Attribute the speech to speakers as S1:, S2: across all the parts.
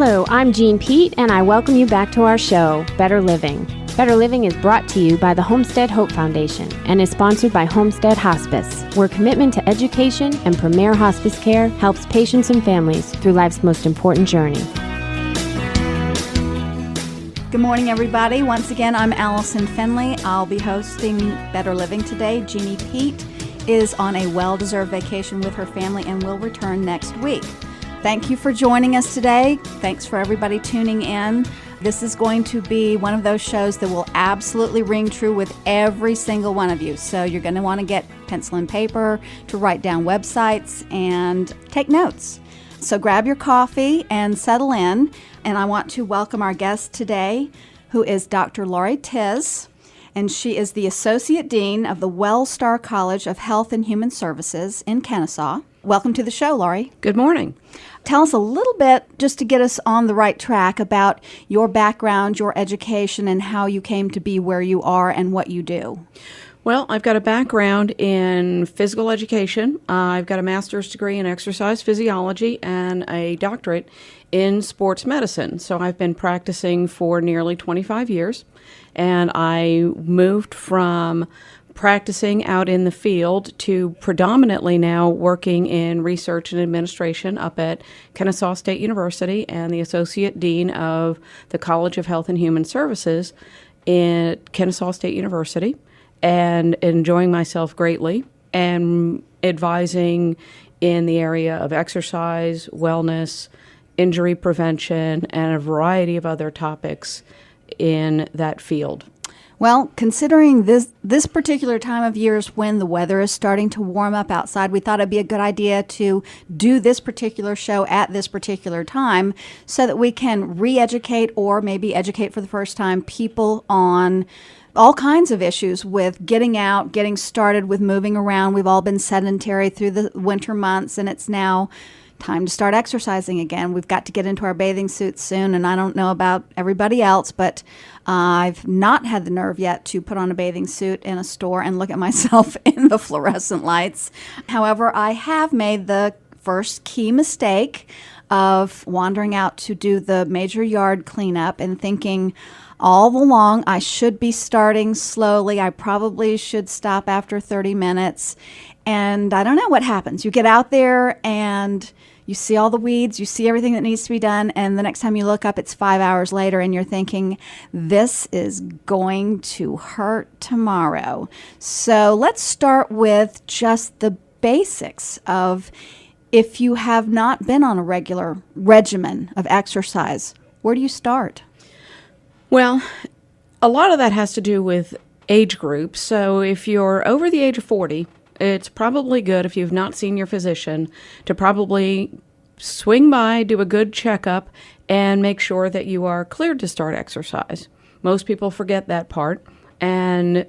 S1: Hello, I'm Jean Pete, and I welcome you back to our show, Better Living. Better Living is brought to you by the Homestead Hope Foundation and is sponsored by Homestead Hospice, where commitment to education and premier hospice care helps patients and families through life's most important journey.
S2: Good morning, everybody. Once again, I'm Allison Finley. I'll be hosting Better Living today. Jeannie Pete is on a well-deserved vacation with her family and will return next week. Thank you for joining us today. Thanks for everybody tuning in. This is going to be one of those shows that will absolutely ring true with every single one of you. So you're going to want to get pencil and paper to write down websites and take notes. So grab your coffee and settle in. And I want to welcome our guest today, who is Dr. Laure Tis. And she is the Associate Dean of the Wellstar College of Health and Human Services in Kennesaw. Welcome to the show, Laure.
S3: Good morning.
S2: Tell us a little bit, just to get us on the right track, about your background, your education, and how you came to be where you are and what you do.
S3: Well, I've got a background in physical education. I've got a master's degree in exercise physiology and a doctorate in sports medicine. So I've been practicing for nearly 25 years, and I moved from practicing out in the field to predominantly now working in research and administration up at Kennesaw Sate University and the Associate Dean of the College of Health and Human Services at Kennesaw State University, and enjoying myself greatly and advising in the area of exercise, wellness, injury prevention, and a variety of other topics in that field.
S2: Well, considering this particular time of year is when the weather is starting to warm up outside, we thought it'd be a good idea to do this particular show at this particular time so that we can re-educate or maybe educate for the first time people on all kinds of issues with getting out, getting started with moving around. We've all been sedentary through the winter months, and it's now time to start exercising again. We've got to get into our bathing suits soon, and I don't know about everybody else, but I've not had the nerve yet to put on a bathing suit in a store and look at myself in the fluorescent lights. However, I have made the first key mistake of wandering out to do the major yard cleanup and thinking all along I should be starting slowly. I probably should stop after 30 minutes. And I don't know what happens. You get out there and you see all the weeds, you see everything that needs to be done, and the next time you look up, it's 5 hours later, and you're thinking, this is going to hurt tomorrow. So let's start with just the basics of, if you have not been on a regular regimen of exercise, where do you start?
S3: Well, a lot of that has to do with age groups. So if you're over the age of 40, it's probably good, if you've not seen your physician, to probably swing by, do a good checkup, and make sure that you are cleared to start exercise. Most people forget that part, and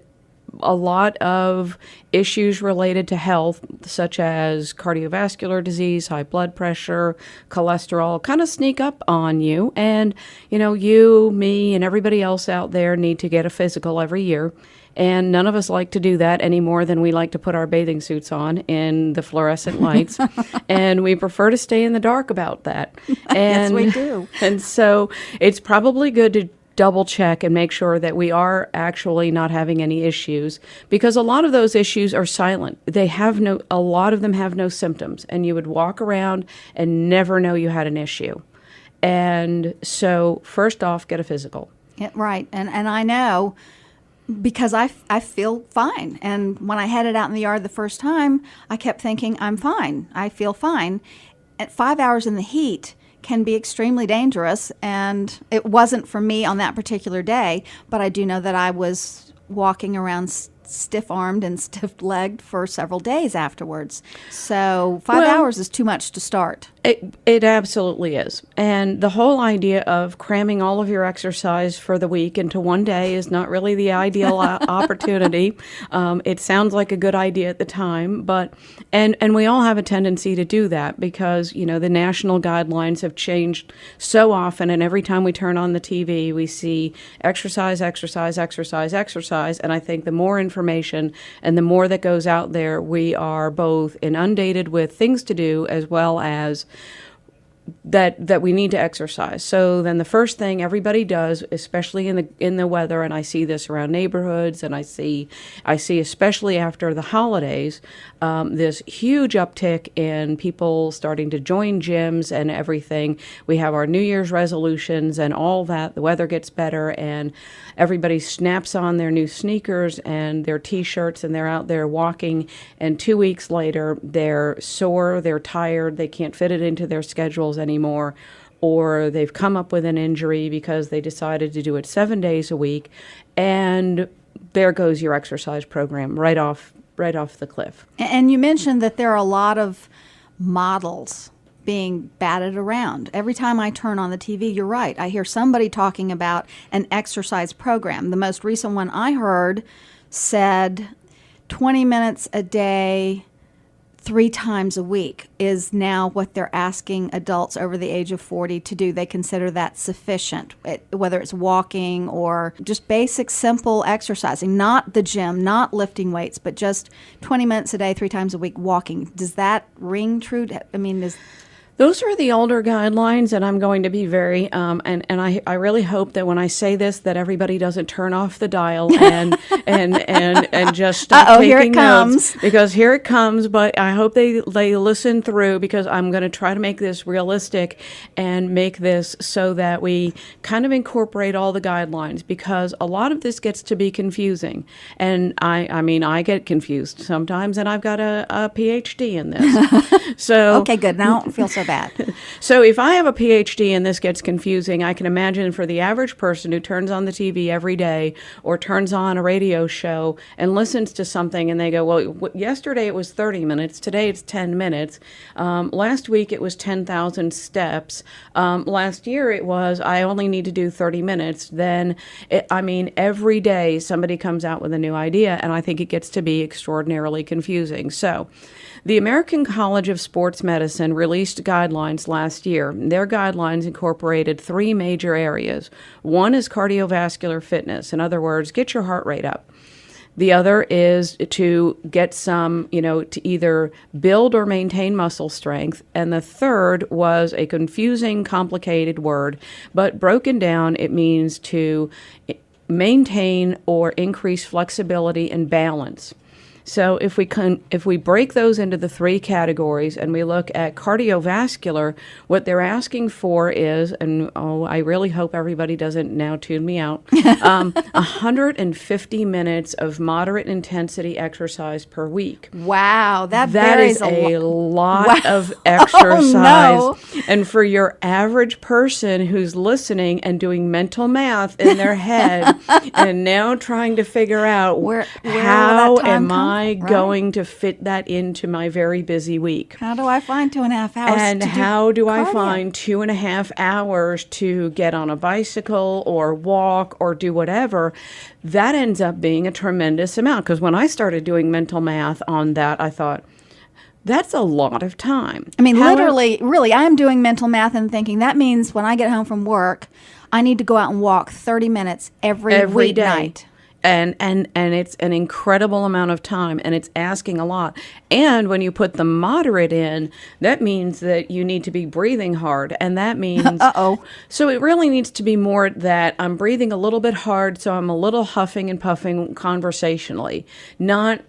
S3: a lot of issues related to health, such as cardiovascular disease, high blood pressure, cholesterol, kind of sneak up on you. And, you, me, and everybody else out there need to get a physical every year. And none of us like to do that any more than we like to put our bathing suits on in the fluorescent lights. And we prefer to stay in the dark about that.
S2: Yes,
S3: And,
S2: we do.
S3: And so it's probably good to double check and make sure that we are actually not having any issues, because a lot of those issues are silent. A lot of them have no symptoms, and you would walk around and never know you had an issue. And so first off, get a physical.
S2: Yeah, right. And I know, because I feel fine. And when I headed out in the yard the first time, I kept thinking, I'm fine. I feel fine. At 5 hours in the heat can be extremely dangerous, and it wasn't for me on that particular day, but I do know that I was walking around stiff-armed and stiff-legged for several days afterwards. So 5 hours is too much to start.
S3: It absolutely is. And the whole idea of cramming all of your exercise for the week into one day is not really the ideal opportunity. It sounds like a good idea at the time, but and we all have a tendency to do that because, you know, the national guidelines have changed so often, and every time we turn on the TV, we see exercise, exercise, exercise, exercise, and I think the more information and the more that goes out there, we are both inundated with things to do as well as that we need to exercise. So then the first thing everybody does, especially in the weather, and I see this around neighborhoods, and I see especially after the holidays, this huge uptick in people starting to join gyms and everything. We have our New Year's resolutions and all that. The weather gets better, and everybody snaps on their new sneakers and their T-shirts, and they're out there walking. And 2 weeks later, they're sore, they're tired, they can't fit it into their schedules anymore, or they've come up with an injury because they decided to do it 7 days a week, and there goes your exercise program right off the cliff.
S2: And you mentioned that there are a lot of models being batted around. Every time I turn on the TV, you're right, I hear somebody talking about an exercise program. The most recent one I heard said 20 minutes a day, 3 times a week is now what they're asking adults over the age of 40 to do. They consider that sufficient, whether it's walking or just basic, simple exercising, not the gym, not lifting weights, but just 20 minutes a day, 3 times a week walking. Does that ring true? I mean,
S3: those are the older guidelines, and I'm going to be very, and I really hope that when I say this, that everybody doesn't turn off the dial and just start taking
S2: here it
S3: notes,
S2: comes.
S3: because here it comes. But I hope they listen through, because I'm going to try to make this realistic and make this so that we kind of incorporate all the guidelines, because a lot of this gets to be confusing, and I mean I get confused sometimes, and I've got a PhD in this, so
S2: okay, good. Now I don't feel so bad.
S3: So if I have a PhD and this gets confusing, I can imagine for the average person who turns on the TV every day or turns on a radio show and listens to something and they go, well, yesterday it was 30 minutes, today it's 10 minutes. Last week it was 10,000 steps. Last year it was, I only need to do 30 minutes. Then, every day somebody comes out with a new idea, and I think it gets to be extraordinarily confusing. So the American College of Sports Medicine released guidelines last year. Their guidelines incorporated 3 major areas. One is cardiovascular fitness. In other words, get your heart rate up. The other is to get some, to either build or maintain muscle strength. And the third was a confusing, complicated word, but broken down, it means to maintain or increase flexibility and balance. So if we break those into the 3 categories and we look at cardiovascular, what they're asking for is, and I really hope everybody doesn't now tune me out, 150 minutes of moderate intensity exercise per week.
S2: Wow, that
S3: is a lot of exercise.
S2: Oh, no.
S3: And for your average person who's listening and doing mental math in their head and now trying to figure out how am I going to fit that into my very busy week?
S2: How do I find 2.5 hours?
S3: And how do I find 2.5 hours to get on a bicycle or walk or do whatever? That ends up being a tremendous amount, because when I started doing mental math on that, I thought, that's a lot of time.
S2: I mean, literally, really, I'm doing mental math and thinking that means when I get home from work, I need to go out and walk 30 minutes every weeknight.
S3: And it's an incredible amount of time, and it's asking a lot. And when you put the moderate in, that means that you need to be breathing hard, and that means so it really needs to be more that I'm breathing a little bit hard, so I'm a little huffing and puffing conversationally, not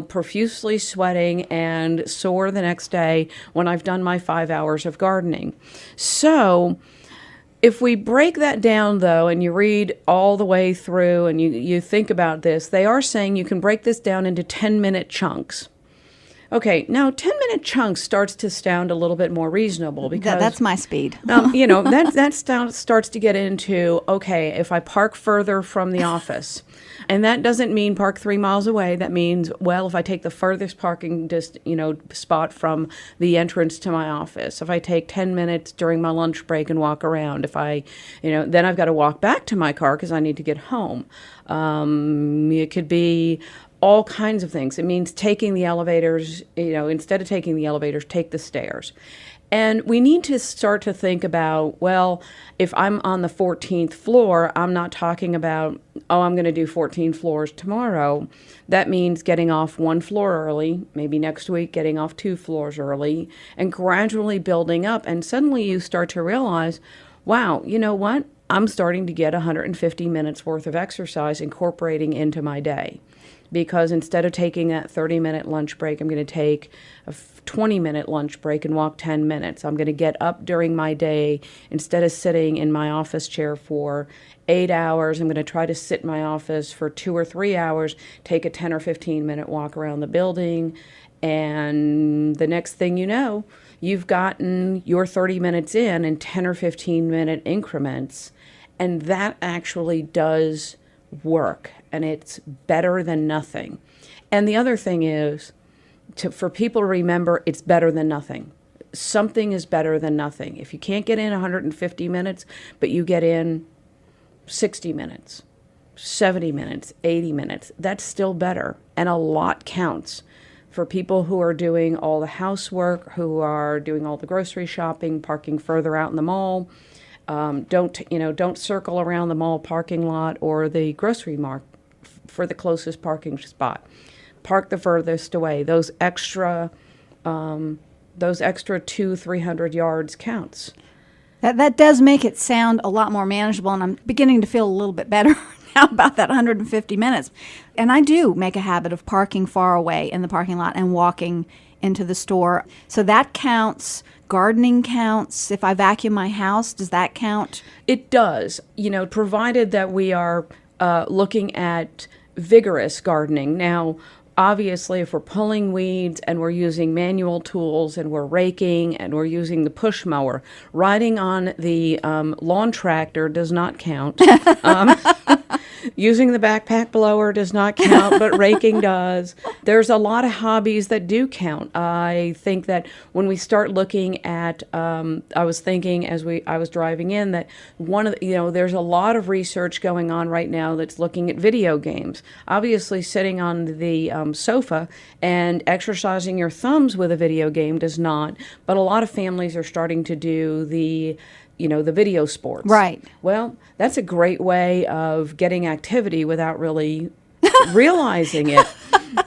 S3: profusely sweating and sore the next day when I've done my 5 hours of gardening. So if we break that down, though, and you read all the way through and you think about this, they are saying you can break this down into 10-minute chunks. Okay, now 10-minute chunks starts to sound a little bit more reasonable, because
S2: that's my speed.
S3: that starts to get into, okay, if I park further from the office, and that doesn't mean park 3 miles away. That means, well, if I take the furthest parking spot from the entrance to my office, if I take 10 minutes during my lunch break and walk around, if I, then I've got to walk back to my car because I need to get home. It could be all kinds of things. It means taking the elevators, instead of taking the elevators, take the stairs. And we need to start to think about, well, if I'm on the 14th floor, I'm not talking about, oh, I'm going to do 14 floors tomorrow. That means getting off one floor early, maybe next week getting off 2 floors early, and gradually building up. And suddenly you start to realize, wow, you know what? I'm starting to get 150 minutes worth of exercise incorporating into my day. Because instead of taking that 30-minute lunch break, I'm going to take a 20-minute lunch break and walk 10 minutes. I'm going to get up during my day. Instead of sitting in my office chair for 8 hours, I'm going to try to sit in my office for 2 or 3 hours, take a 10 or 15-minute walk around the building, and the next thing you know, you've gotten your 30 minutes in 10 or 15-minute increments, and that actually does work, and it's better than nothing. And the other thing is, for people to remember, it's better than nothing. Something is better than nothing. If you can't get in 150 minutes, but you get in 60 minutes, 70 minutes, 80 minutes, that's still better, and a lot counts. For people who are doing all the housework, who are doing all the grocery shopping, parking further out in the mall, don't circle around the mall parking lot or the grocery mart for the closest parking spot. Park the furthest away. Those extra 200-300 yards counts.
S2: That does make it sound a lot more manageable, and I'm beginning to feel a little bit better now about that 150 minutes. And I do make a habit of parking far away in the parking lot and walking into the store. So that counts. Gardening counts. If I vacuum my house, does that count?
S3: It does, provided that we are looking at vigorous gardening. Now, obviously, if we're pulling weeds and we're using manual tools and we're raking and we're using the push mower, riding on the lawn tractor does not count. Using the backpack blower does not count, but raking does. There's a lot of hobbies that do count. I think that when we start looking at, I was thinking as I was driving in that there's a lot of research going on right now that's looking at video games. Obviously, sitting on the sofa and exercising your thumbs with a video game does not, but a lot of families are starting to do the video sports.
S2: Right.
S3: Well, that's a great way of getting activity without really realizing it.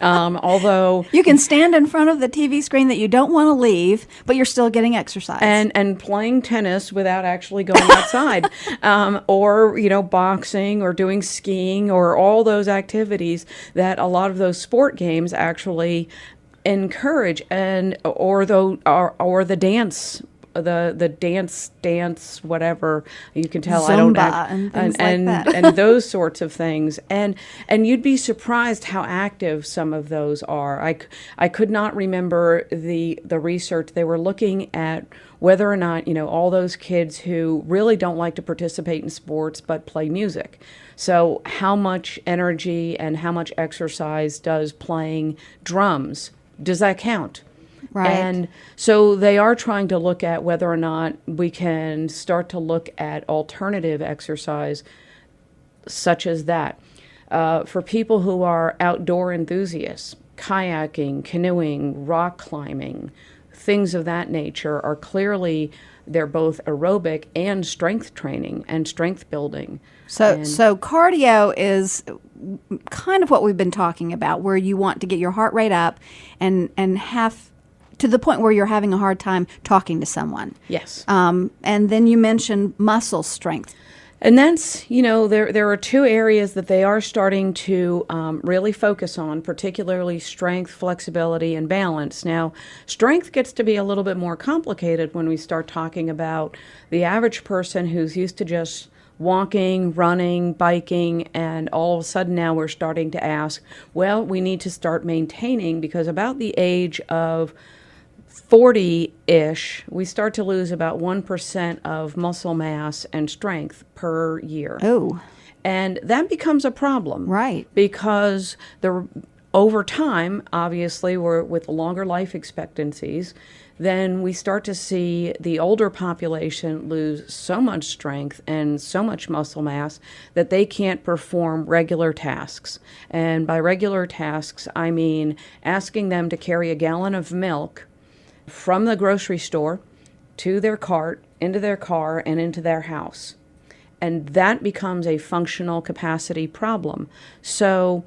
S3: Although
S2: you can stand in front of the TV screen that you don't want to leave, but you're still getting exercise.
S3: And playing tennis without actually going outside, or boxing or doing skiing or all those activities that a lot of those sport games actually encourage, or the dance. The dance, whatever you can tell.
S2: Zumba and things like that.
S3: And those sorts of things. And you'd be surprised how active some of those are. I could not remember the research. They were looking at whether or not, all those kids who really don't like to participate in sports but play music. So how much energy and how much exercise does playing drums, does that count?
S2: Right.
S3: And so they are trying to look at whether or not we can start to look at alternative exercise such as that. For people who are outdoor enthusiasts, kayaking, canoeing, rock climbing, things of that nature are clearly, they're both aerobic and strength training and strength building.
S2: So cardio is kind of what we've been talking about, where you want to get your heart rate up and have to the point where you're having a hard time talking to someone.
S3: Yes.
S2: And then you mentioned muscle strength.
S3: And that's, there are 2 areas that they are starting to really focus on, particularly strength, flexibility, and balance. Now, strength gets to be a little bit more complicated when we start talking about the average person who's used to just walking, running, biking, and all of a sudden now we're starting to ask, well, we need to start maintaining, because about the age of 40-ish, we start to lose about 1% of muscle mass and strength per year.
S2: Oh.
S3: And that becomes a problem.
S2: Right.
S3: Because over time, obviously, we're with longer life expectancies, then we start to see the older population lose so much strength and so much muscle mass that they can't perform regular tasks. And by regular tasks, I mean asking them to carry a gallon of milk from the grocery store to their cart, into their car, and into their house. And that becomes a functional capacity problem. So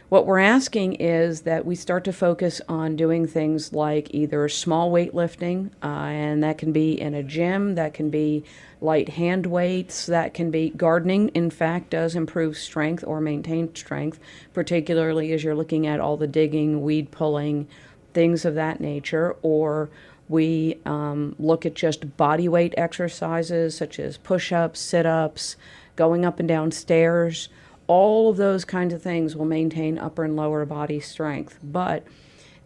S3: what we're asking is that we start to focus on doing things like either small weightlifting, and that can be in a gym, that can be light hand weights, that can be gardening. In fact, does improve strength or maintain strength, particularly as you're looking at all the digging, weed pulling, things of that nature. Or we look at just body weight exercises such as push-ups, sit-ups, going up and down stairs. All of those kinds of things will maintain upper and lower body strength. But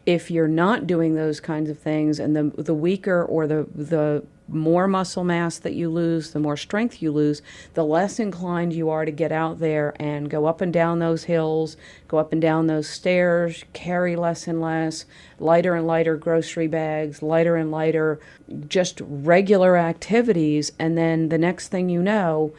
S3: if you're not doing those kinds of things, and the weaker or the more muscle mass that you lose, the more strength you lose, the less inclined you are to get out there and go up and down those hills, go up and down those stairs, carry less and less, lighter and lighter grocery bags, lighter and lighter, just regular activities. And then the next thing you know,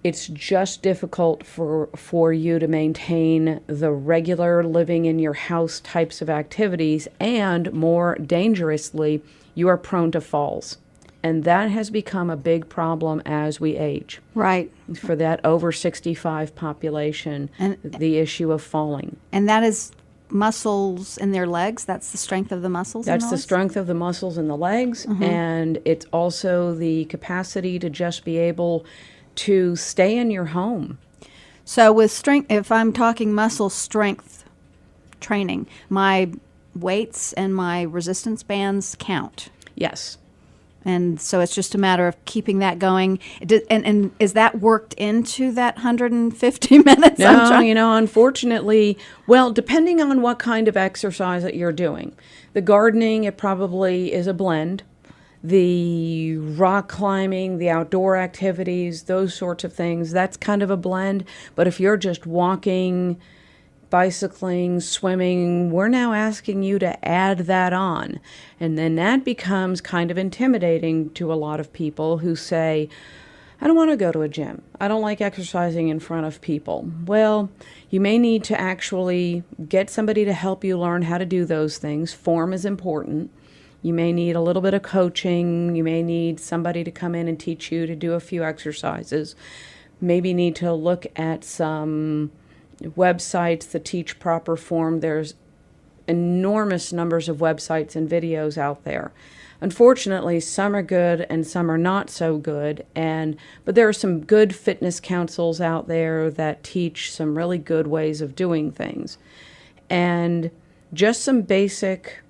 S3: it's just difficult for you to maintain the regular living in your house types of activities, and more dangerously, you are prone to falls. And that has become a big problem as we age.
S2: Right.
S3: For that over 65 population, and the issue of falling.
S2: And that is muscles in their legs? That's the strength of the muscles in
S3: That's
S2: the
S3: the
S2: legs?
S3: strength of the muscles in the legs, and it's also the capacity to just be able to stay in your home.
S2: So with strength, if I'm talking muscle strength training, my weights and my resistance bands count.
S3: Yes.
S2: And so it's just a matter of keeping that going. And is that worked into that 150 minutes?
S3: No, unfortunately, well, depending on what kind of exercise that you're doing. The gardening, it probably is a blend. The rock climbing, the outdoor activities, those sorts of things, that's kind of a blend. But if you're just walking, bicycling, swimming, we're now asking you to add that on. And then that becomes kind of intimidating to a lot of people who say, I don't want to go to a gym. I don't like exercising in front of people. Well, you may need to actually get somebody to help you learn how to do those things. Form is important. You may need a little bit of coaching. You may need somebody to come in and teach you to do a few exercises. Maybe need to look at some websites that teach proper form. There's enormous numbers of websites and videos out there. Unfortunately, some are good and some are not so good. But there are some good fitness councils out there that teach some really good ways of doing things. And just some basic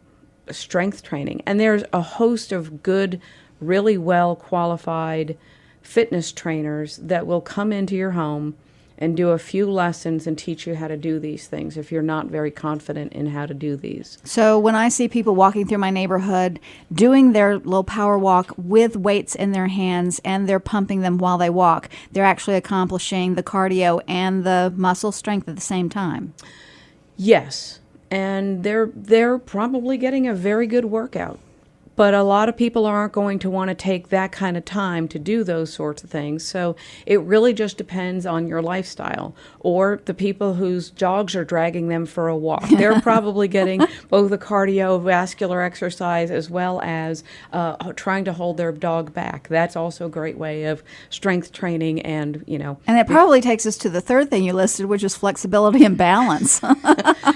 S3: strength training. And there's a host of good, really well qualified fitness trainers that will come into your home and do a few lessons and teach you how to do these things if you're not very confident in how to do these.
S2: So when I see people walking through my neighborhood doing their little power walk with weights in their hands and they're pumping them while they walk, they're actually accomplishing the cardio and the muscle strength at the same time.
S3: Yes. And they're probably getting a very good workout. But a lot of people aren't going to want to take that kind of time to do those sorts of things. So it really just depends on your lifestyle, or the people whose dogs are dragging them for a walk. They're probably getting both the cardiovascular exercise as well as trying to hold their dog back. That's also a great way of strength training and.
S2: And it probably takes us to the third thing you listed, which is flexibility and balance.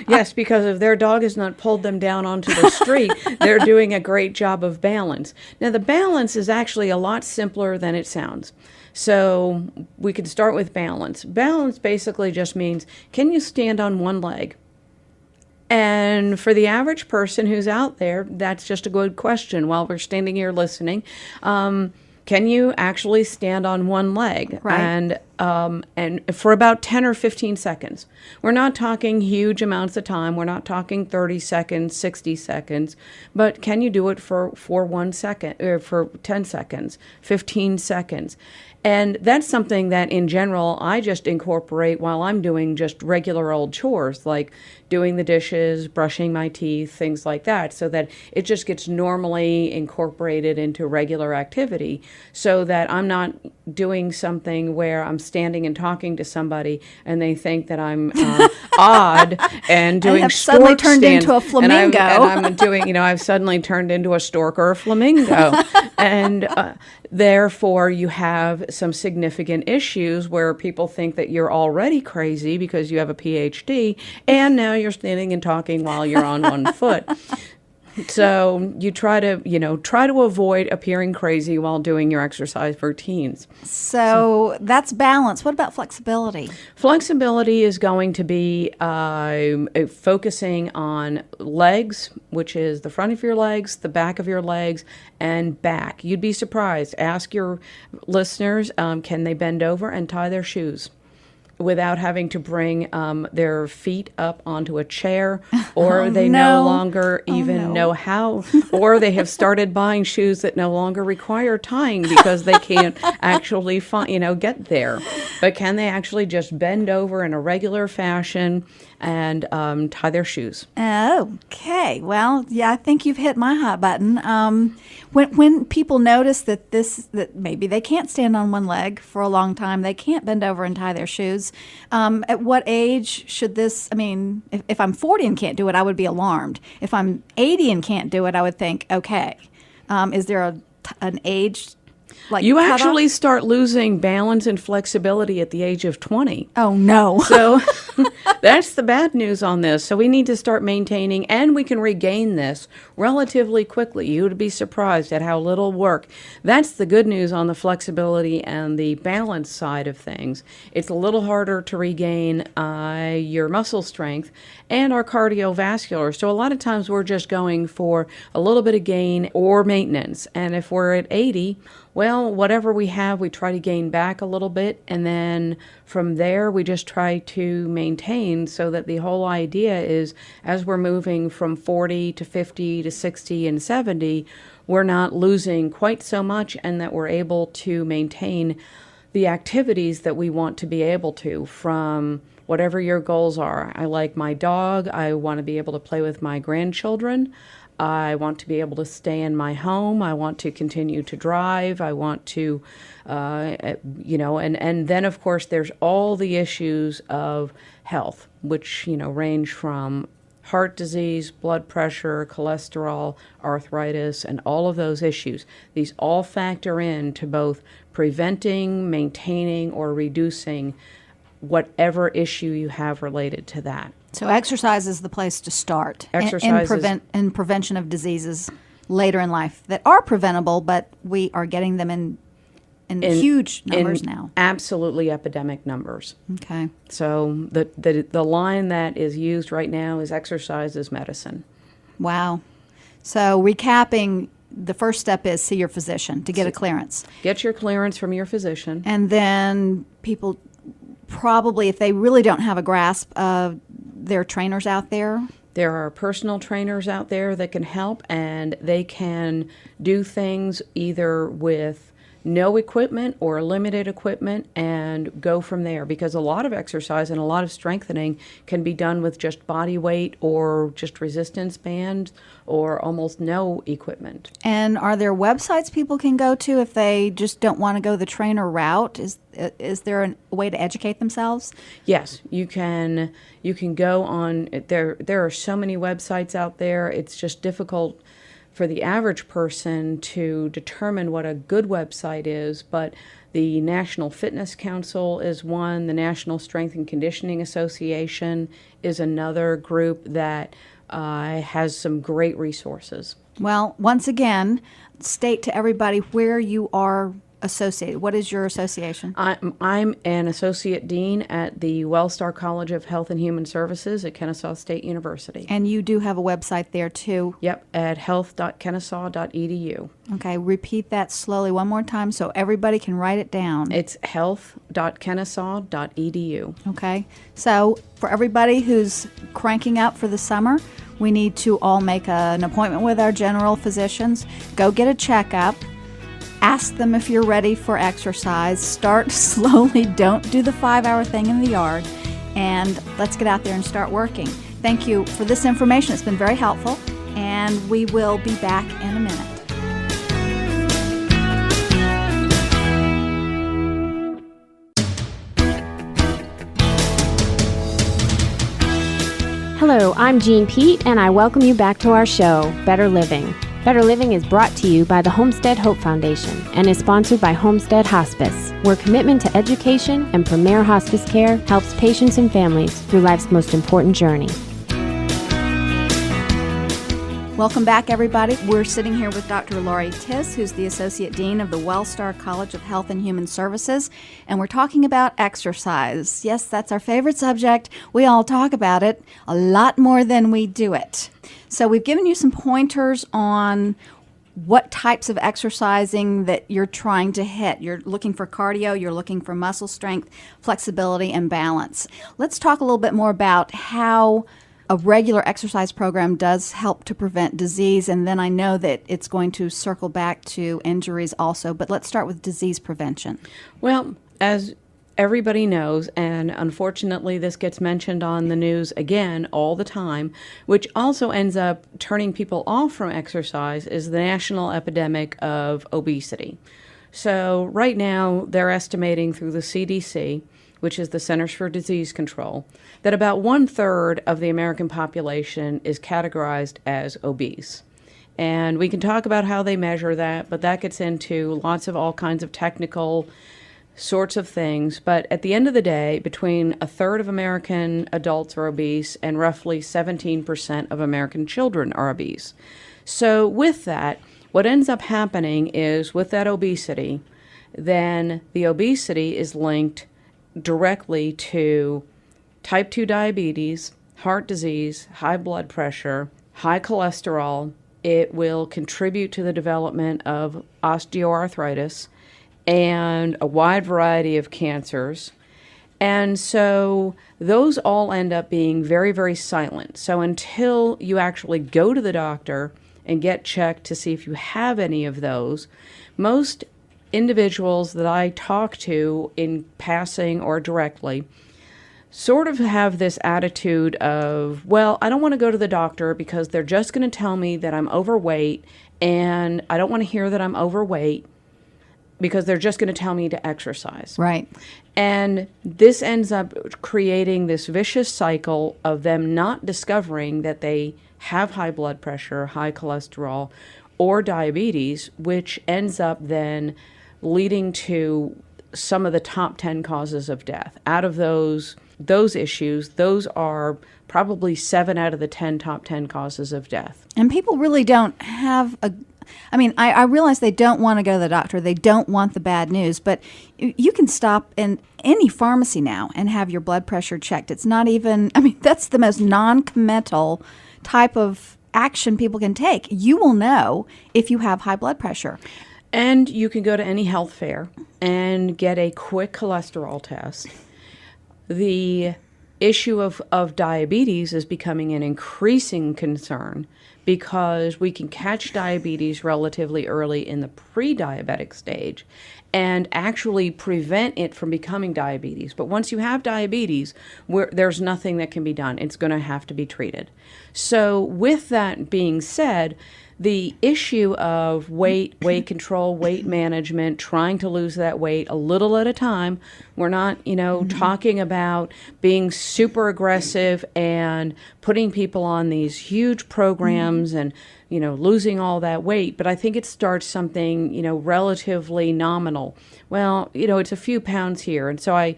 S3: Yes, because if their dog has not pulled them down onto the street, they're doing a great job of balance. Now, the balance is actually a lot simpler than it sounds. So we could start with balance. Balance basically just means, can you stand on one leg? And for the average person who's out there, that's just a good question while we're standing here listening. Can you actually stand on one leg?
S2: Right.
S3: And for about 10 or 15 seconds. We're not talking huge amounts of time. We're not talking 30 seconds, 60 seconds. But can you do it for 1 second, or for 10 seconds, 15 seconds? And that's something that in general I just incorporate while I'm doing just regular old chores, like doing the dishes, brushing my teeth, things like that, so that it just gets normally incorporated into regular activity, so that I'm not doing something where I'm standing and talking to somebody, and they think that I'm odd and doing
S2: have suddenly
S3: stork
S2: turned
S3: stands.
S2: into a flamingo.
S3: And I'm doing, I've suddenly turned into a stork or a flamingo. And therefore, you have some significant issues where people think that you're already crazy because you have a PhD, and now you're standing and talking while you're on one foot. So you try to avoid appearing crazy while doing your exercise routines.
S2: So that's balance. What about flexibility?
S3: Flexibility is going to be focusing on legs, which is the front of your legs, the back of your legs, and back. You'd be surprised. Ask your listeners, can they bend over and tie their shoes without having to bring their feet up onto a chair, or they no longer even know how, or they have started buying shoes that no longer require tying because they can't actually get there. But can they actually just bend over in a regular fashion and tie their shoes?
S2: Okay. Well, yeah, I think you've hit my hot button. When people notice that maybe they can't stand on one leg for a long time, they can't bend over and tie their shoes. At what age should this? I mean, if I'm 40 and can't do it, I would be alarmed. If I'm 80 and can't do it, I would think, okay, is there an age?
S3: You actually start losing balance and flexibility at the age of 20.
S2: Oh, no.
S3: So that's the bad news on this. So we need to start maintaining, and we can regain this relatively quickly. You would be surprised at how little work. That's the good news on the flexibility and the balance side of things. It's a little harder to regain your muscle strength and our cardiovascular. So a lot of times we're just going for a little bit of gain or maintenance. And if we're at 80, well, whatever we have, we try to gain back a little bit, and then from there, we just try to maintain, so that the whole idea is, as we're moving from 40 to 50 to 60 and 70, we're not losing quite so much, and that we're able to maintain the activities that we want to be able to, from whatever your goals are. I like my dog. I want to be able to play with my grandchildren. I want to be able to stay in my home. I want to continue to drive. I want to, and then of course there's all the issues of health, which, range from heart disease, blood pressure, cholesterol, arthritis, and all of those issues. These all factor into both preventing, maintaining, or reducing whatever issue you have related to that.
S2: So exercise is the place to start in prevention of diseases later in life that are preventable, but we are getting them in huge numbers now.
S3: Absolutely epidemic numbers.
S2: Okay.
S3: So the line that is used right now is exercise is medicine.
S2: Wow. So recapping, the first step is see your physician to get a clearance.
S3: Get your clearance from your physician.
S2: And then people probably, if they really don't have a grasp of their trainers out there.
S3: There are personal trainers out there that can help, and they can do things either with no equipment or limited equipment and go from there, because a lot of exercise and a lot of strengthening can be done with just body weight or just resistance bands or almost no equipment.
S2: And are there websites people can go to if they just don't want to go the trainer route? Is there a way to educate themselves?
S3: Yes, you can go on. There are so many websites out there. It's just difficult for the average person to determine what a good website is, but the National Fitness Council is one. The National Strength and Conditioning Association is another group that has some great resources.
S2: Well, once again, state to everybody where you are associated. What is your association?
S3: I'm an associate dean at the Wellstar College of Health and Human Services at Kennesaw State University.
S2: And you do have a website there too?
S3: Yep, at health.kennesaw.edu.
S2: Okay, repeat that slowly one more time so everybody can write it down.
S3: It's health.kennesaw.edu.
S2: Okay, so for everybody who's cranking up for the summer, we need to all make an appointment with our general physicians. Go get a checkup. Ask them if you're ready for exercise. Start slowly. Don't do the 5-hour thing in the yard. And let's get out there and start working. Thank you for this information. It's been very helpful. And we will be back in a minute.
S1: Hello, I'm Jean Pete, and I welcome you back to our show, Better Living. Better Living is brought to you by the Homestead Hope Foundation and is sponsored by Homestead Hospice, where commitment to education and premier hospice care helps patients and families through life's most important journey.
S2: Welcome back, everybody. We're sitting here with Dr. Laure Tis, who's the Associate Dean of the Wellstar College of Health and Human Services, and we're talking about exercise. Yes, that's our favorite subject. We all talk about it a lot more than we do it. So we've given you some pointers on what types of exercising that you're trying to hit. You're looking for cardio, you're looking for muscle strength, flexibility, and balance. Let's talk a little bit more about how a regular exercise program does help to prevent disease, and then I know that it's going to circle back to injuries also, but let's start with disease prevention.
S3: Well, as everybody knows, and unfortunately this gets mentioned on the news again all the time, which also ends up turning people off from exercise, is the national epidemic of obesity. So right now they're estimating through the CDC, which is the Centers for Disease Control, that about 1/3 of the American population is categorized as obese. And we can talk about how they measure that, but that gets into lots of all kinds of technical sorts of things. But at the end of the day, between 1/3 of American adults are obese and roughly 17% of American children are obese. So with that, what ends up happening is with that obesity, then the obesity is linked directly to type 2 diabetes, heart disease, high blood pressure, high cholesterol. It will contribute to the development of osteoarthritis and a wide variety of cancers. And so those all end up being very, very silent. So until you actually go to the doctor and get checked to see if you have any of those, most individuals that I talk to in passing or directly sort of have this attitude of, well, I don't want to go to the doctor because they're just going to tell me that I'm overweight, and I don't want to hear that I'm overweight because they're just going to tell me to exercise.
S2: Right.
S3: And this ends up creating this vicious cycle of them not discovering that they have high blood pressure, high cholesterol, or diabetes, which ends up then leading to some of the top 10 causes of death. Out of those issues, those are probably 7 out of the top 10 causes of death.
S2: And people really don't have I realize they don't want to go to the doctor. They don't want the bad news, but you can stop in any pharmacy now and have your blood pressure checked. It's not even, that's the most non-committal type of action people can take. You will know if you have high blood pressure.
S3: And you can go to any health fair and get a quick cholesterol test. The issue of diabetes is becoming an increasing concern because we can catch diabetes relatively early in the pre-diabetic stage and actually prevent it from becoming diabetes. But once you have diabetes, there's nothing that can be done. It's going to have to be treated. So with that being said, the issue of weight control, weight management, trying to lose that weight a little at a time. We're not, talking about being super aggressive and putting people on these huge programs and, losing all that weight. But I think it starts something, relatively nominal. Well, it's a few pounds here. And so I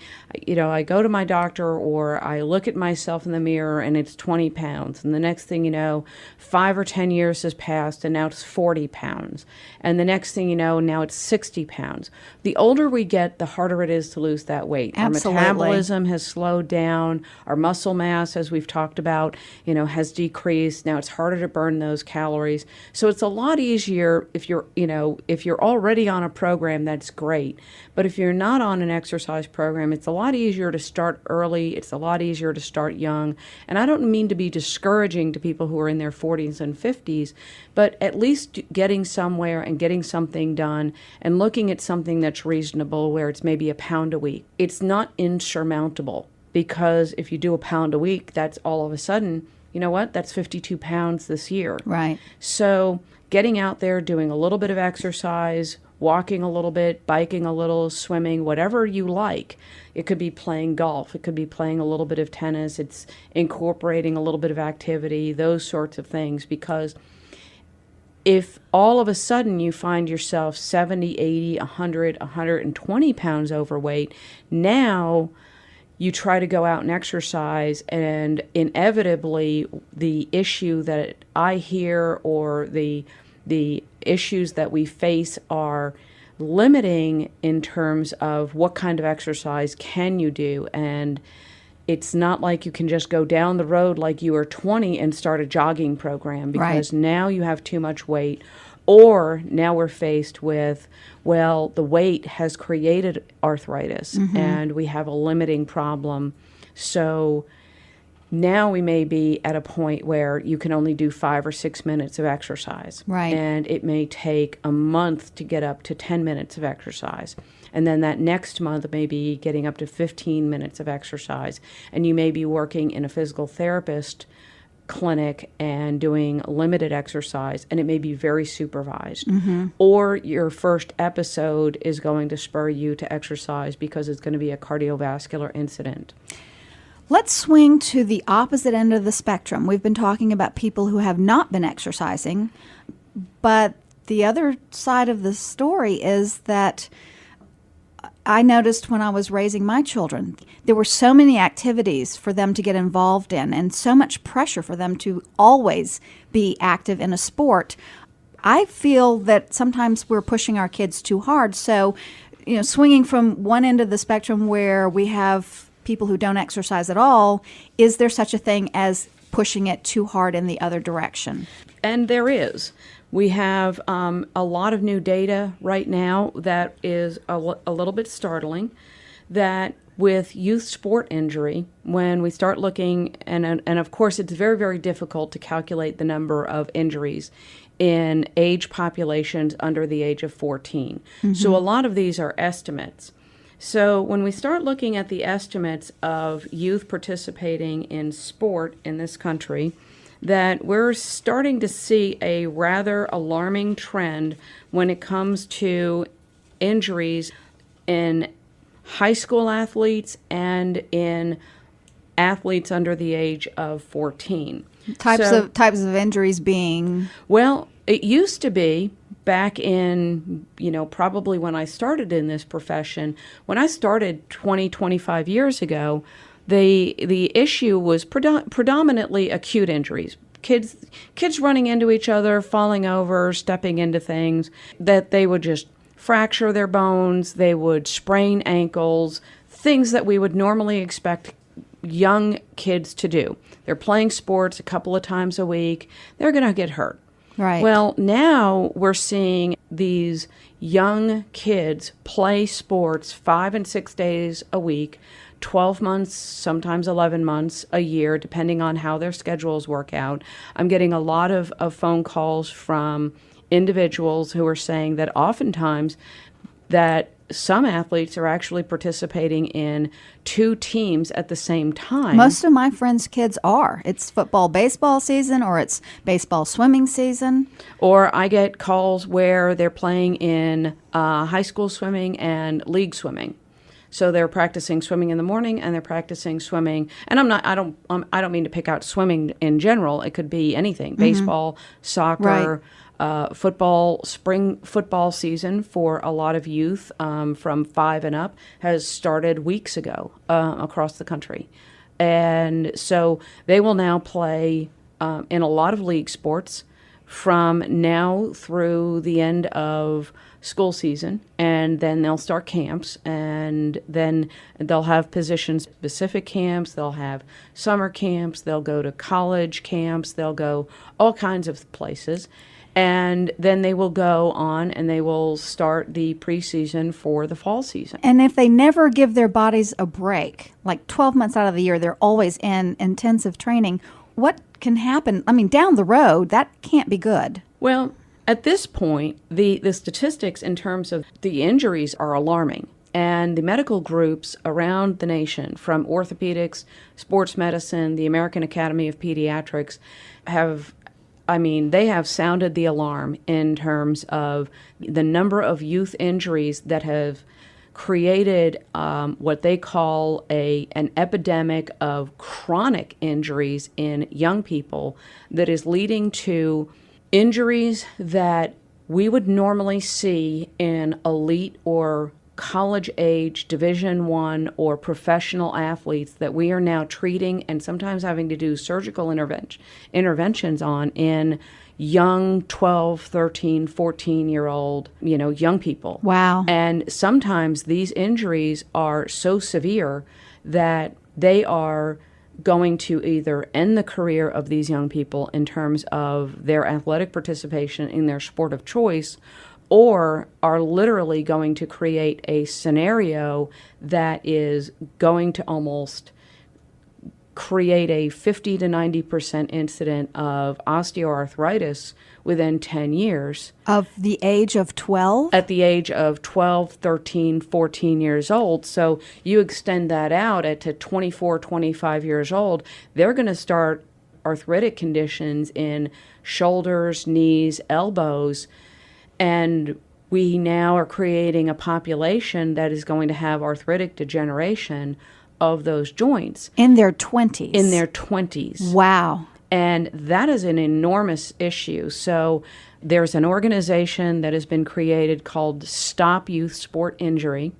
S3: go to my doctor or I look at myself in the mirror and it's 20 pounds. And the next thing you know, 5 or 10 years has passed and now it's 40 pounds. And the next thing you know, now it's 60 pounds. The older we get, the harder it is to lose that weight.
S2: Absolutely.
S3: Our metabolism has slowed down. Our muscle mass, as we've talked about, has decreased. Now it's harder to burn those calories. So it's a lot easier if you're already on a program, that's great. But if you're not on an exercise program, it's a lot easier to start early. It's a lot easier to start young. And I don't mean to be discouraging to people who are in their 40s and 50s, but at least getting somewhere and getting something done and looking at something that's reasonable where it's maybe a pound a week. It's not insurmountable because if you do a pound a week, that's all of a sudden, that's 52 pounds this year.
S2: Right.
S3: So getting out there, doing a little bit of exercise, walking a little bit, biking a little, swimming, whatever you like. It could be playing golf. It could be playing a little bit of tennis. It's incorporating a little bit of activity, those sorts of things. Because if all of a sudden you find yourself 70, 80, 100, 120 pounds overweight, now you try to go out and exercise, and inevitably the issue that I hear, or the issues that we face, are limiting in terms of what kind of exercise can you do. And it's not like you can just go down the road like you were 20 and start a jogging program, because now you have too much weight. Or now we're faced with, well, the weight has created arthritis, and we have a limiting problem. So now we may be at a point where you can only do 5 or 6 minutes of exercise.
S2: Right.
S3: And it may take a month to get up to 10 minutes of exercise. And then that next month may be getting up to 15 minutes of exercise. And you may be working in a physical therapist clinic and doing limited exercise, and it may be very supervised. Or your first episode is going to spur you to exercise because it's going to be a cardiovascular incident.
S2: Let's swing to the opposite end of the spectrum. We've been talking about people who have not been exercising, but the other side of the story is that I noticed when I was raising my children, there were so many activities for them to get involved in and so much pressure for them to always be active in a sport. I feel that sometimes we're pushing our kids too hard. So, swinging from one end of the spectrum where we have people who don't exercise at all, is there such a thing as pushing it too hard in the other direction?
S3: And there is. We have a lot of new data right now that is a little bit startling, that with youth sport injury, when we start looking, and of course it's very, very difficult to calculate the number of injuries in age populations under the age of 14. So a lot of these are estimates. So when we start looking at the estimates of youth participating in sport in this country, that we're starting to see a rather alarming trend when it comes to injuries in high school athletes and in athletes under the age of 14.
S2: Types of injuries being?
S3: Well, it used to be back in, probably when I started in this profession, when I started 20, 25 years ago, the issue was predominantly acute injuries. Kids running into each other, falling over, stepping into things, that they would just fracture their bones, they would sprain ankles, things that we would normally expect young kids to do. They're playing sports a couple of times a week, they're going to get hurt.
S2: Right.
S3: Well, now we're seeing these young kids play sports 5 and 6 days a week, 12 months, sometimes 11 months, a year, depending on how their schedules work out. I'm getting a lot of phone calls from individuals who are saying that oftentimes that some athletes are actually participating in 2 teams at the same time.
S2: Most of my friends' kids are. It's football, baseball season, or it's baseball, swimming season.
S3: Or I get calls where they're playing in high school swimming and league swimming. So they're practicing swimming in the morning and they're practicing swimming. And I don't mean to pick out swimming in general. It could be anything: baseball, soccer, football. Spring football season for a lot of youth from 5 and up has started weeks ago across the country. And so they will now play in a lot of league sports from now through the end of school season, and then they'll start camps, and then they'll have position-specific camps, they'll have summer camps, they'll go to college camps, they'll go all kinds of places, and then they will go on and they will start the preseason for the fall season.
S2: And if they never give their bodies a break, like 12 months out of the year, they're always in intensive training, what can happen? I mean, down the road, that can't be good.
S3: Well, at this point, the statistics in terms of the injuries are alarming. And the medical groups around the nation, from orthopedics, sports medicine, the American Academy of Pediatrics, have I mean, they have sounded the alarm in terms of the number of youth injuries that have created what they call an epidemic of chronic injuries in young people that is leading to injuries that we would normally see in elite or college age Division I or professional athletes that we are now treating and sometimes having to do surgical interventions on in young 12, 13, 14-year-old, young people.
S2: Wow.
S3: And sometimes these injuries are so severe that they are going to either end the career of these young people in terms of their athletic participation in their sport of choice, or are literally going to create a scenario that is going to almost create a 50 to 90% incident of osteoarthritis within 10 years.
S2: Of the age of 12?
S3: At the age of 12, 13, 14 years old. So you extend that out to 24, 25 years old, they're going to start arthritic conditions in shoulders, knees, elbows, and we now are creating a population that is going to have arthritic degeneration of those joints.
S2: In their 20s?
S3: In their 20s.
S2: Wow.
S3: And that is an enormous issue. So there's an organization that has been created called Stop Youth Sport Injury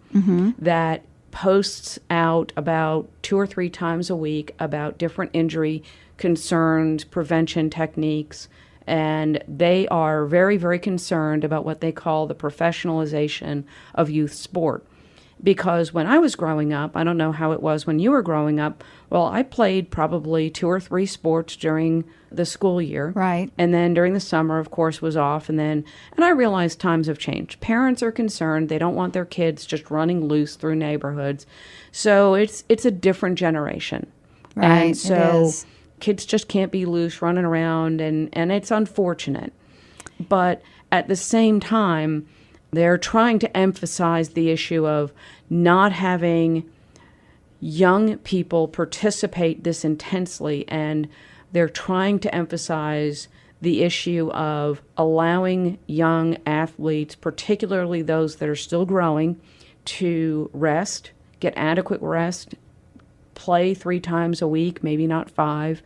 S3: that posts out about 2 or 3 times a week about different injury concerns, prevention techniques, and they are very, very concerned about what they call the professionalization of youth sport. Because when I was growing up, I don't know how it was when you were growing up, well, I played probably 2 or 3 sports during the school year.
S2: Right.
S3: And then during the summer, of course, was off. And I realized times have changed. Parents are concerned. They don't want their kids just running loose through neighborhoods. So it's a different generation.
S2: Right,
S3: And so
S2: it is.
S3: Kids just can't be loose running around, and it's unfortunate. But at the same time, they're trying to emphasize the issue of not having young people participate this intensely, and they're trying to emphasize the issue of allowing young athletes, particularly those that are still growing, to rest, get adequate rest, play 3 times a week, maybe not 5.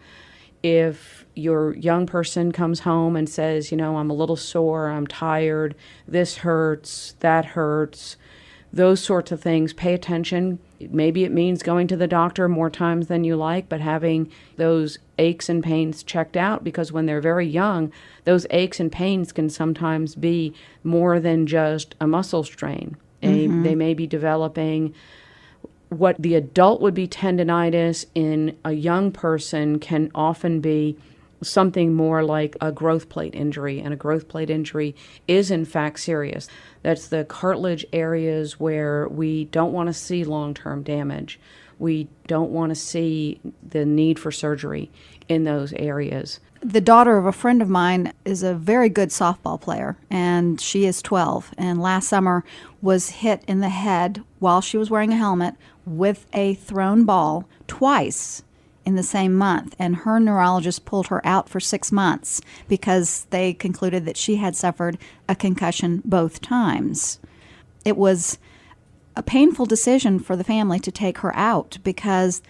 S3: If your young person comes home and says, I'm a little sore, I'm tired, this hurts, that hurts, those sorts of things, pay attention. Maybe it means going to the doctor more times than you like, but having those aches and pains checked out, because when they're very young, those aches and pains can sometimes be more than just a muscle strain. They may be developing what the adult would be tendinitis in a young person can often be something more like a growth plate injury, and a growth plate injury is in fact serious. That's the cartilage areas where we don't want to see long-term damage. We don't want to see the need for surgery in those areas.
S2: The daughter of a friend of mine is a very good softball player, and she is 12, and last summer was hit in the head while she was wearing a helmet with a thrown ball twice in the same month, and her neurologist pulled her out for 6 months because they concluded that she had suffered a concussion both times. It was a painful decision for the family to take her out because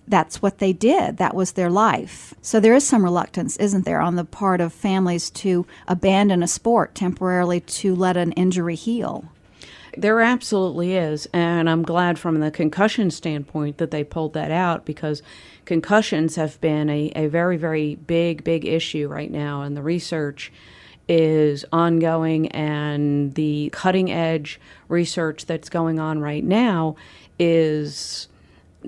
S2: that's what they did. That was their life. So there is some reluctance, isn't there, on the part of families to abandon a sport temporarily to let an injury heal?
S3: There absolutely is, and I'm glad from the concussion standpoint that they pulled that out, because concussions have been a very, very big issue right now, and the research is ongoing, and the cutting-edge research that's going on right now is,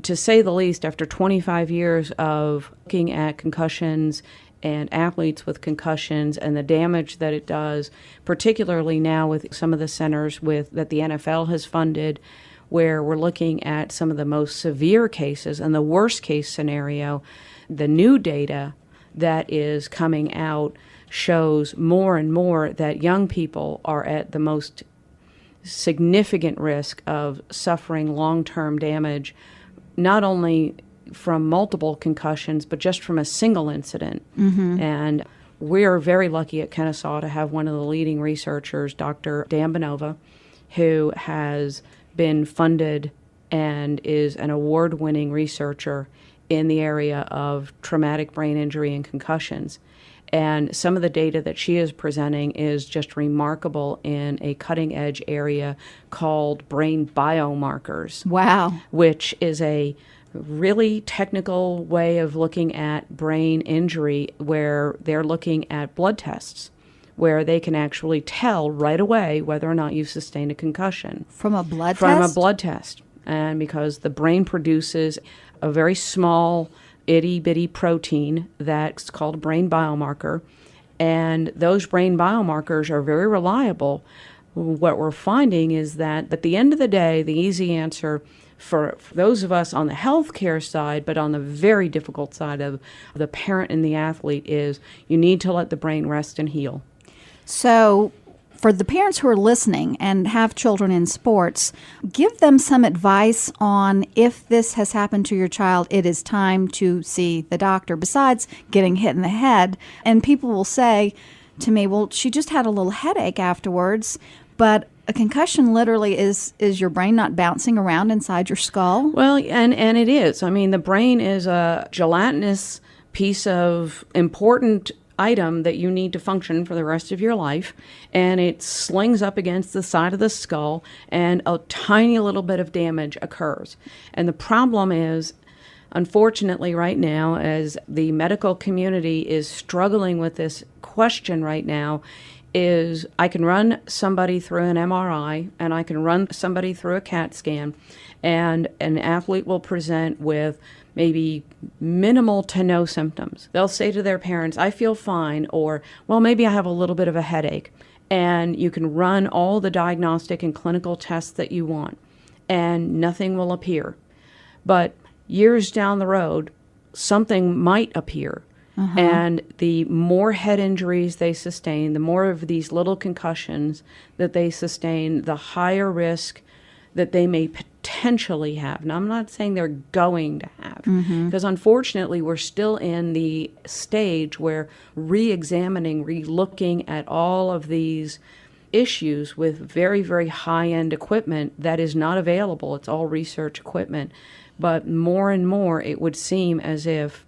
S3: to say the least, after 25 years of looking at concussions and athletes with concussions and the damage that it does, particularly now with some of the centers that the NFL has funded, where we're looking at some of the most severe cases and the worst case scenario. The new data that is coming out shows more and more that young people are at the most significant risk of suffering long-term damage, not only from multiple concussions, but just from a single incident. And we're very lucky at Kennesaw to have one of the leading researchers, Dr. Dan Bonova, who has been funded and is an award-winning researcher in the area of traumatic brain injury and concussions. And some of the data that she is presenting is just remarkable in a cutting-edge area called brain biomarkers.
S2: Wow.
S3: Which is a really technical way of looking at brain injury where they're looking at blood tests, where they can actually tell right away whether or not you've sustained a concussion.
S2: From a blood test?
S3: From a blood test. And because the brain produces a very small itty-bitty protein that's called a brain biomarker, and those brain biomarkers are very reliable. What we're finding is that at the end of the day, the easy answer for those of us on the healthcare side, but on the very difficult side of the parent and the athlete, is you need to let the brain rest and heal.
S2: So for the parents who are listening and have children in sports, give them some advice on if this has happened to your child, it is time to see the doctor, besides getting hit in the head. And people will say to me, well, she just had a little headache afterwards, but a concussion literally is your brain not bouncing around inside your skull?
S3: Well, and it is. I mean, the brain is a gelatinous piece of important item that you need to function for the rest of your life, and it slings up against the side of the skull, and a tiny little bit of damage occurs. And the problem is, unfortunately, right now, as the medical community is struggling with this question right now, is I can run somebody through an MRI and I can run somebody through a CAT scan, and an athlete will present with maybe minimal to no symptoms. They'll say to their parents, I feel fine, or, well, maybe I have a little bit of a headache. And you can run all the diagnostic and clinical tests that you want, and nothing will appear. But years down the road, something might appear. And the more head injuries they sustain, the more of these little concussions that they sustain, the higher risk that they may potentially have. Now, I'm not saying they're going to have, because unfortunately we're still in the stage where re-looking at all of these issues with very, very high-end equipment that is not available. It's all research equipment. But more and more it would seem as if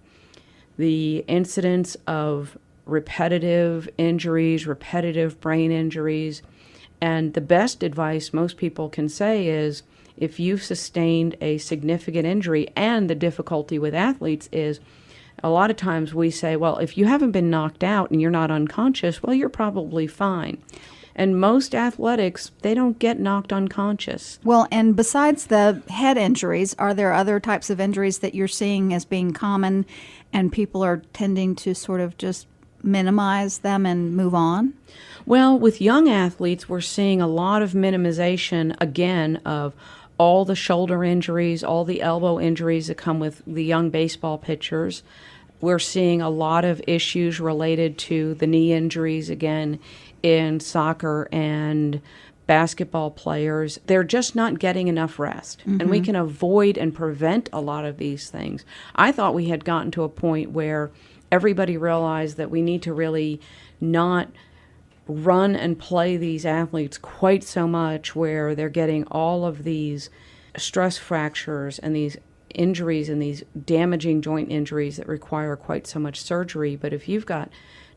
S3: the incidence of repetitive injuries, repetitive brain injuries, and the best advice most people can say is if you've sustained a significant injury, and the difficulty with athletes is a lot of times we say, well, if you haven't been knocked out and you're not unconscious, well, you're probably fine. And most athletics, they don't get knocked unconscious.
S2: Well, and besides the head injuries, are there other types of injuries that you're seeing as being common and people are tending to sort of just minimize them and move on?
S3: Well, with young athletes, we're seeing a lot of minimization, again, of all the shoulder injuries, all the elbow injuries that come with the young baseball pitchers. We're seeing a lot of issues related to the knee injuries, again, in soccer and basketball players. They're just not getting enough rest. And we can avoid and prevent a lot of these things. I thought we had gotten to a point where everybody realized that we need to really not run and play these athletes quite so much, where they're getting all of these stress fractures and these injuries and these damaging joint injuries that require quite so much surgery. But if you've got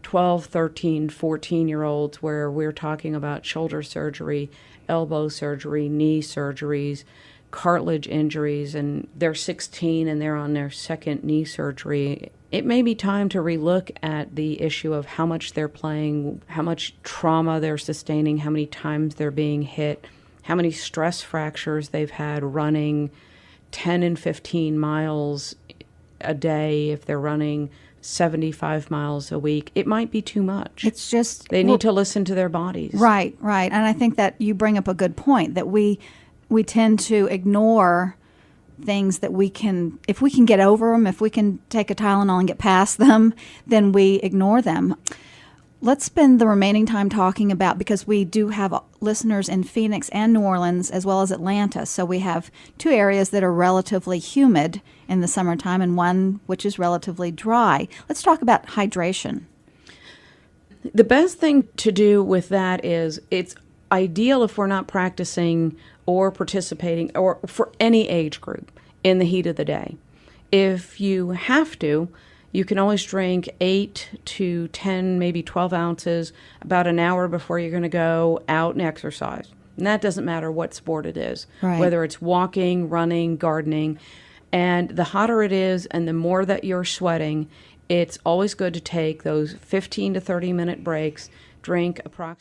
S3: 12, 13, 14-year-olds where we're talking about shoulder surgery, elbow surgery, knee surgeries, cartilage injuries, and they're 16 and they're on their second knee surgery, it may be time to relook at the issue of how much they're playing, how much trauma they're sustaining, how many times they're being hit, how many stress fractures they've had running 10 and 15 miles a day if they're running 75 miles a week. It might be too much.
S2: It's just...
S3: They need to listen to their bodies.
S2: Right, right. And I think that you bring up a good point, that we tend to ignore things that we can, if we can get over them, if we can take a Tylenol and get past them, then we ignore them. Let's spend the remaining time talking about, because we do have listeners in Phoenix and New Orleans as well as Atlanta. So we have two areas that are relatively humid in the summertime and one which is relatively dry. Let's talk about hydration.
S3: The best thing to do with that is it's ideal if we're not practicing or participating or for any age group in the heat of the day. If you have to, you can always drink 8 to 10, maybe 12 ounces about an hour before you're going to go out and exercise. And that doesn't matter what sport it is,
S2: Right.
S3: whether it's walking, running, gardening. And the hotter it is and the more that you're sweating, it's always good to take those 15 to 30 minute breaks, drink approximately